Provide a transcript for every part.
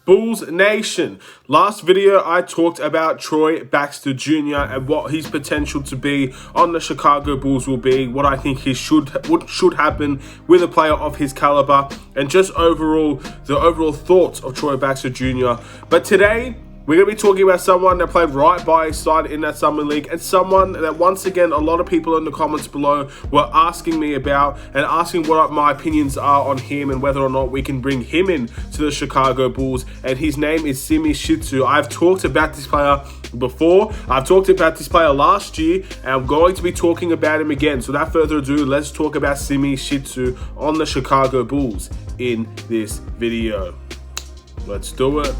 Bulls Nation. Last video I talked about Troy Baxter Jr. and what his potential to be on the Chicago Bulls will be, what I think what should happen with a player of his caliber, and just the overall thoughts of Troy Baxter Jr. But today, we're going to be talking about someone that played right by his side in that summer league, and someone that, once again, a lot of people in the comments below were asking me about and asking what my opinions are on him and whether or not we can bring him in to the Chicago Bulls. And his name is Simi Shittu. I've talked about this player before. I've talked about this player last year, and I'm going to be talking about him again. So without further ado, let's talk about Simi Shittu on the Chicago Bulls in this video. Let's do it.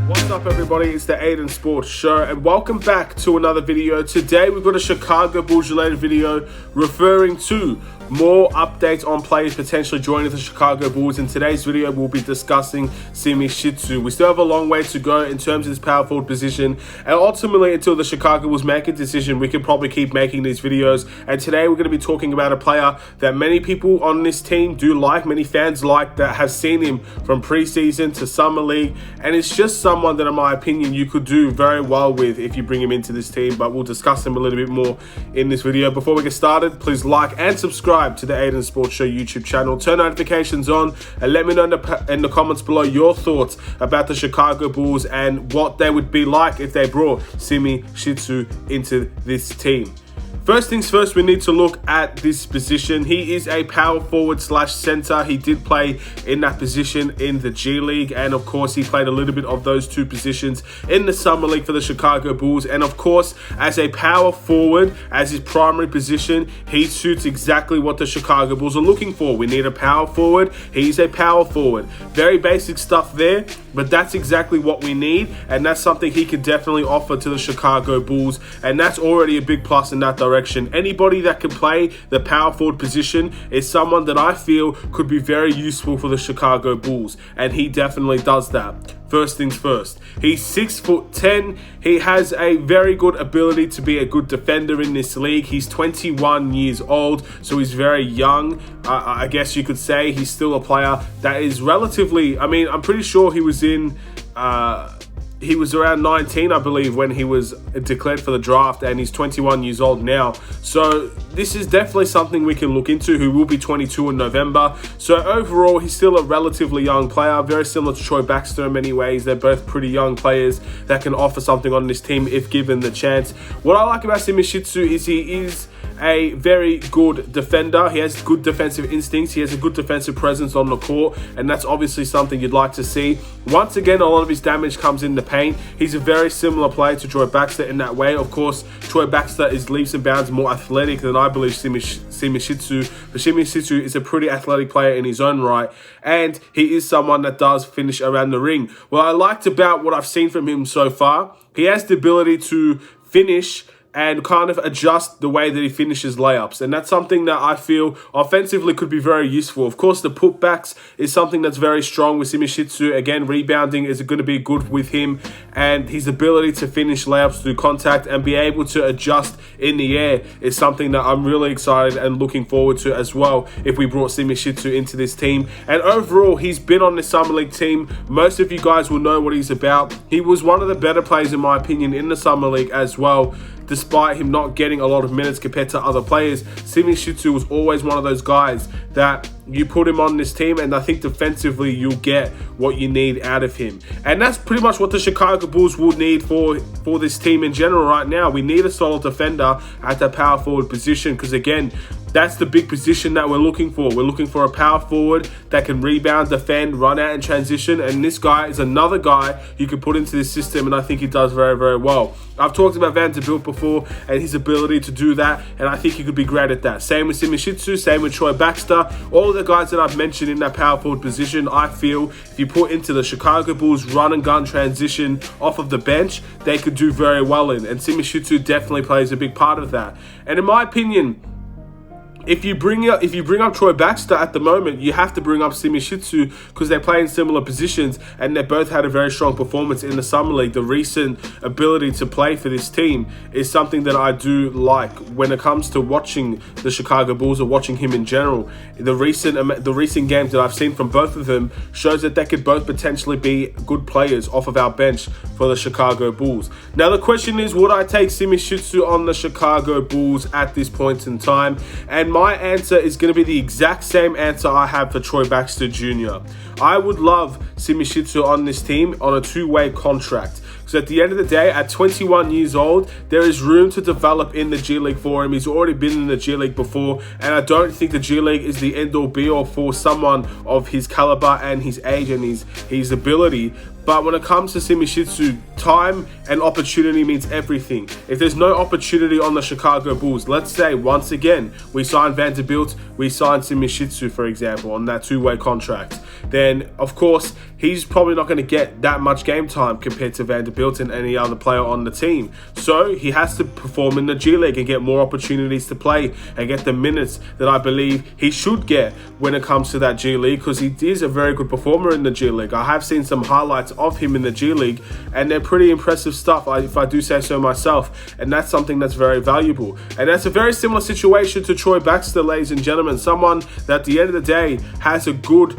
What's up, everybody? It's the Aidan Sports Show, and welcome back to another video. Today we've got a Chicago Bulls related video referring to more updates on players potentially joining the Chicago Bulls. In today's video, we'll be discussing Simi Shittu. We still have a long way to go in terms of this power forward position, and ultimately, until the Chicago Bulls make a decision, we can probably keep making these videos. And today, we're going to be talking about a player that many people on this team do like, many fans like, that have seen him from preseason to summer league, and it's just someone that, in my opinion, you could do very well with if you bring him into this team. But we'll discuss him a little bit more in this video. Before we get started, please like and subscribe to the Aidan Sports Show YouTube channel. Turn notifications on and let me know in the comments below your thoughts about the Chicago Bulls and what they would be like if they brought Simi Shittu into this team. First things first, we need to look at this position. He is a power forward slash center. He did play in that position in the G League, and of course he played a little bit of those two positions in the summer league for the Chicago Bulls. And of course, as a power forward, as his primary position, he suits exactly what the Chicago Bulls are looking for. We need a power forward. He's a power forward. Very basic stuff there, but that's exactly what we need, and that's something he could definitely offer to the Chicago Bulls, and that's already a big plus in that direction. Anybody that can play the power forward position is someone that I feel could be very useful for the Chicago Bulls, and he definitely does that. First things first, he's 6'10". He has a very good ability to be a good defender in this league. He's 21 years old, so he's very young. I guess you could say he's still a player that is relatively, I'm pretty sure he was he was around 19, I believe, when he was declared for the draft, and he's 21 years old now. So this is definitely something we can look into, who will be 22 in November. So overall, he's still a relatively young player, very similar to Troy Baxter in many ways. They're both pretty young players that can offer something on this team if given the chance. What I like about Simi Shittu is he is a very good defender. He has good defensive instincts. He has a good defensive presence on the court, and that's obviously something you'd like to see. Once again, a lot of his damage comes in the paint. He's a very similar player to Troy Baxter in that way. Of course, Troy Baxter is leaps and bounds more athletic than I believe Simi Shittu. But Simi Shittu is a pretty athletic player in his own right, and he is someone that does finish around the ring. What I liked about what I've seen from him so far, he has the ability to finish and kind of adjust the way that he finishes layups. And that's something that I feel offensively could be very useful. Of course, the putbacks is something that's very strong with Simi Shittu. Again, rebounding is going to be good with him. And his ability to finish layups through contact and be able to adjust in the air is something that I'm really excited and looking forward to as well if we brought Simi Shittu into this team. And overall, he's been on the Summer League team. Most of you guys will know what he's about. He was one of the better players, in my opinion, in the Summer League as well. Despite him not getting a lot of minutes compared to other players, Simi Shittu was always one of those guys that you put him on this team, and I think defensively you'll get what you need out of him. And that's pretty much what the Chicago Bulls will need for this team in general right now. We need a solid defender at the power forward position, because again, that's the big position that we're looking for. We're looking for a power forward that can rebound, defend, run out, and transition. And this guy is another guy you can put into this system, and I think he does very, very well. I've talked about Vanderbilt before and his ability to do that, and I think he could be great at that. Same with Simi Shittu, same with Troy Baxter. All of the guys that I've mentioned in that power forward position, I feel if you put into the Chicago Bulls run and gun transition off of the bench, they could do very well in. And Simi Shittu definitely plays a big part of that. And in my opinion, if you bring up Troy Baxter at the moment, you have to bring up Simi Shittu because they play in similar positions and they both had a very strong performance in the Summer League. The recent ability to play for this team is something that I do like when it comes to watching the Chicago Bulls or watching him in general. The recent games that I've seen from both of them shows that they could both potentially be good players off of our bench for the Chicago Bulls. Now the question is, would I take Simi Shittu on the Chicago Bulls at this point in time? And my answer is going to be the exact same answer I have for Troy Baxter Jr. I would love Simi Shittu on this team on a two-way contract. So at the end of the day, at 21 years old, there is room to develop in the G League for him. He's already been in the G League before, and I don't think the G League is the end-all be-all for someone of his caliber and his age and his ability. But when it comes to Simi Shittu, time and opportunity means everything. If there's no opportunity on the Chicago Bulls, let's say once again, we sign Vanderbilt, we sign Simi Shittu, for example, on that two-way contract, then of course, he's probably not going to get that much game time compared to Vanderbilt and any other player on the team. So he has to perform in the G League and get more opportunities to play and get the minutes that I believe he should get when it comes to that G League, because he is a very good performer in the G League. I have seen some highlights of him in the G League and they're pretty impressive stuff, if I do say so myself, and that's something that's very valuable. And that's a very similar situation to Troy Baxter, ladies and gentlemen, someone that at the end of the day has a good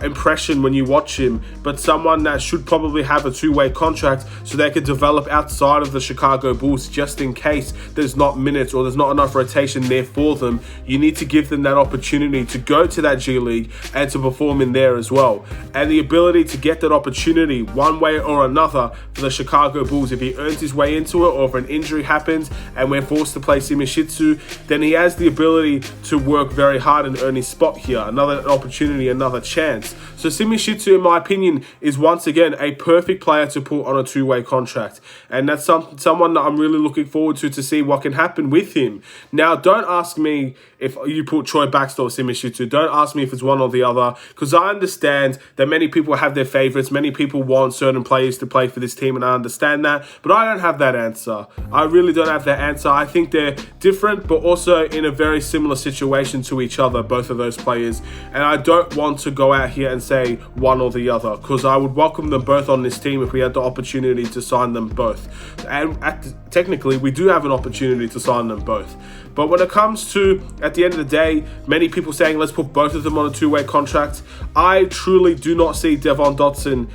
impression when you watch him, but someone that should probably have a two-way contract so they could develop outside of the Chicago Bulls, just in case there's not minutes or there's not enough rotation there for them. You need to give them that opportunity to go to that G League and to perform in there as well. And the ability to get that opportunity one way or another for the Chicago Bulls, if he earns his way into it or if an injury happens and we're forced to play Simi Shittu, then he has the ability to work very hard and earn his spot here. Another opportunity, another chance. So Simi Shittu, in my opinion, is once again a perfect player to put on a two-way contract. And that's someone that I'm really looking forward to see what can happen with him. Now, don't ask me if you put Troy Baxter or Simi Shittu. Don't ask me if it's one or the other, because I understand that many people have their favorites. Many people want certain players to play for this team, and I understand that. But I don't have that answer. I really don't have that answer. I think they're different, but also in a very similar situation to each other, both of those players. And I don't want to go out here and say one or the other, because I would welcome them both on this team if we had the opportunity to sign them both. And technically, we do have an opportunity to sign them both. But when it comes to, at the end of the day, many people saying let's put both of them on a two-way contract, I truly do not see Devon Dotson,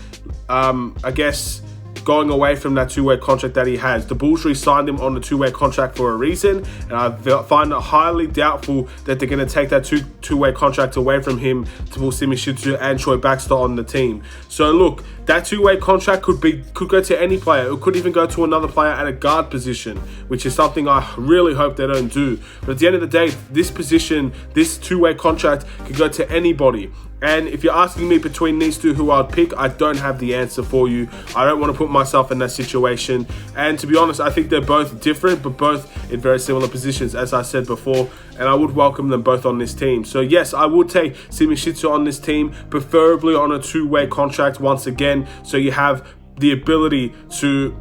going away from that two-way contract that he has. The Bulls re-signed him on a two-way contract for a reason, and I find it highly doubtful that they're going to take that two-way contract away from him to pull Simi Shittu and Troy Baxter on the team. So look, that two-way contract could go to any player. It could even go to another player at a guard position, which is something I really hope they don't do. But at the end of the day, this position, this two-way contract could go to anybody. And if you're asking me between these two who I'd pick, I don't have the answer for you. I don't want to put myself in that situation. And to be honest, I think they're both different, but both in very similar positions, as I said before. And I would welcome them both on this team. So yes, I would take Simi Shittu on this team, preferably on a two-way contract once again, so you have the ability to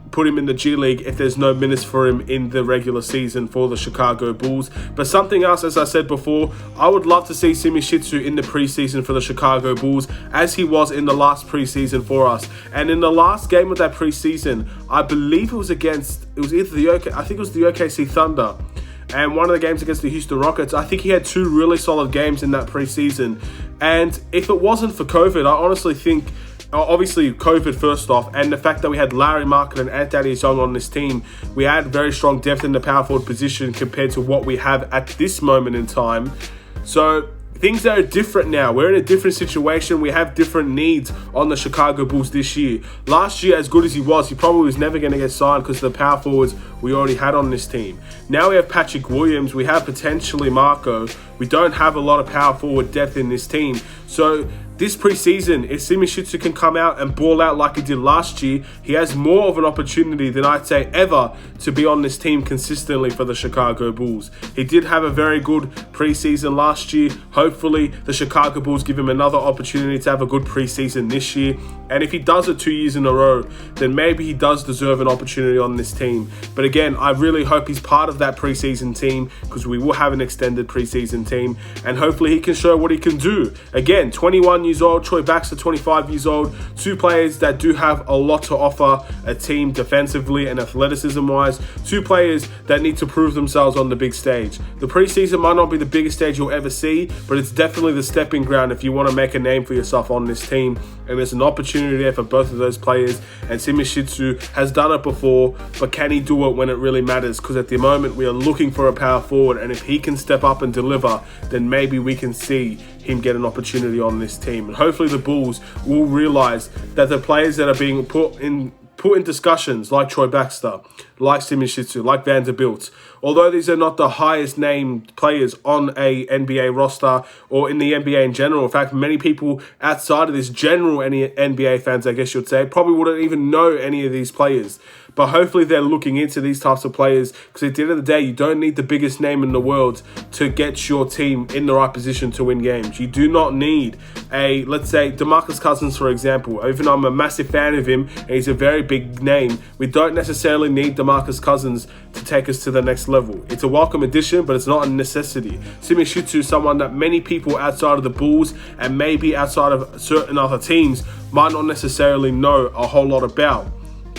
put him in the G League if there's no minutes for him in the regular season for the Chicago Bulls. But something else, as I said before, I would love to see Simi Shittu in the preseason for the Chicago Bulls, as he was in the last preseason for us. And in the last game of that preseason, I believe it was either the OKC Thunder and one of the games against the Houston Rockets. I think he had two really solid games in that preseason. And if it wasn't for COVID, I honestly think, obviously COVID first off, and the fact that we had Larry Market and Anthony Young on this team, we had very strong depth in the power forward position compared to what we have at this moment in time. So things are different now. We're in a different situation. We have different needs on the Chicago Bulls this year. Last year, as good as he probably was never going to get signed because of the power forwards we already had on this team. Now we have Patrick Williams. We have potentially Marco. We don't have a lot of power forward depth in this team. So this preseason, if Simi Shittu can come out and ball out like he did last year, he has more of an opportunity than I'd say ever to be on this team consistently for the Chicago Bulls. He did have a very good preseason last year. Hopefully the Chicago Bulls give him another opportunity to have a good preseason this year. And if he does it 2 years in a row, then maybe he does deserve an opportunity on this team. But again, I really hope he's part of that preseason team, because we will have an extended preseason team, and hopefully he can show what he can do. Again, 21 years old, Troy Baxter, 25 years old, two players that do have a lot to offer a team defensively and athleticism-wise, two players that need to prove themselves on the big stage. The preseason might not be the biggest stage you'll ever see, but it's definitely the stepping ground if you want to make a name for yourself on this team. And there's an opportunity there for both of those players. And Simi Shittu has done it before, but can he do it when it really matters? Because at the moment, we are looking for a power forward. And if he can step up and deliver, then maybe we can see him get an opportunity on this team. And hopefully the Bulls will realize that the players that are being put in discussions, like Troy Baxter, like Simi Shittu, like Vanderbilt, although these are not the highest named players on a NBA roster or in the NBA in general. In fact, many people outside of this, general any NBA fans, I guess you'd say, probably wouldn't even know any of these players. But hopefully they're looking into these types of players, because at the end of the day, you don't need the biggest name in the world to get your team in the right position to win games. You do not need let's say, DeMarcus Cousins, for example. Even though I'm a massive fan of him, and he's a very big name, we don't necessarily need DeMarcus Cousins to take us to the next level. It's a welcome addition, but it's not a necessity. Simi Shittu is someone that many people outside of the Bulls and maybe outside of certain other teams might not necessarily know a whole lot about.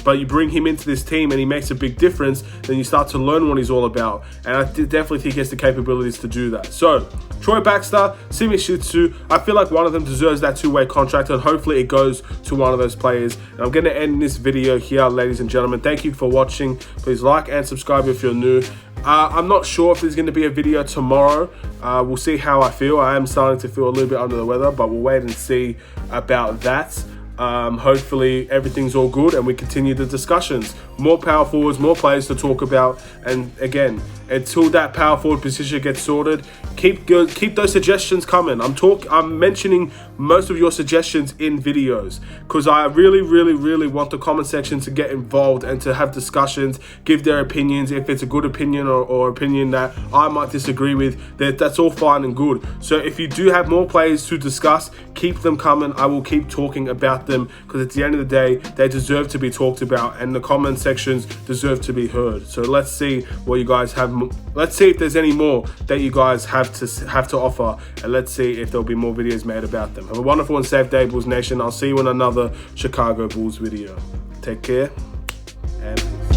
But you bring him into this team and he makes a big difference, then you start to learn what he's all about. And I definitely think he has the capabilities to do that. So, Troy Baxter, Simi Shittu, I feel like one of them deserves that two-way contract, and hopefully it goes to one of those players. And I'm going to end this video here, ladies and gentlemen. Thank you for watching. Please like and subscribe if you're new. I'm not sure if there's going to be a video tomorrow. We'll see how I feel. I am starting to feel a little bit under the weather, but we'll wait and see about that. Hopefully everything's all good and we continue the discussions. More power forwards, more players to talk about. And again, until that power forward position gets sorted, keep those suggestions coming. I'm mentioning most of your suggestions in videos, because I really want the comment section to get involved and to have discussions, give their opinions. If it's a good opinion or opinion that I might disagree with, that's all fine and good. So if you do have more players to discuss, keep them coming. I will keep talking about them, because at the end of the day, they deserve to be talked about and the comment sections deserve to be heard. So let's see what you guys have. Let's see if there's any more that you guys have to offer, and let's see if there'll be more videos made about them. Have a wonderful and safe day, Bulls Nation. I'll see you in another Chicago Bulls video. Take care and peace.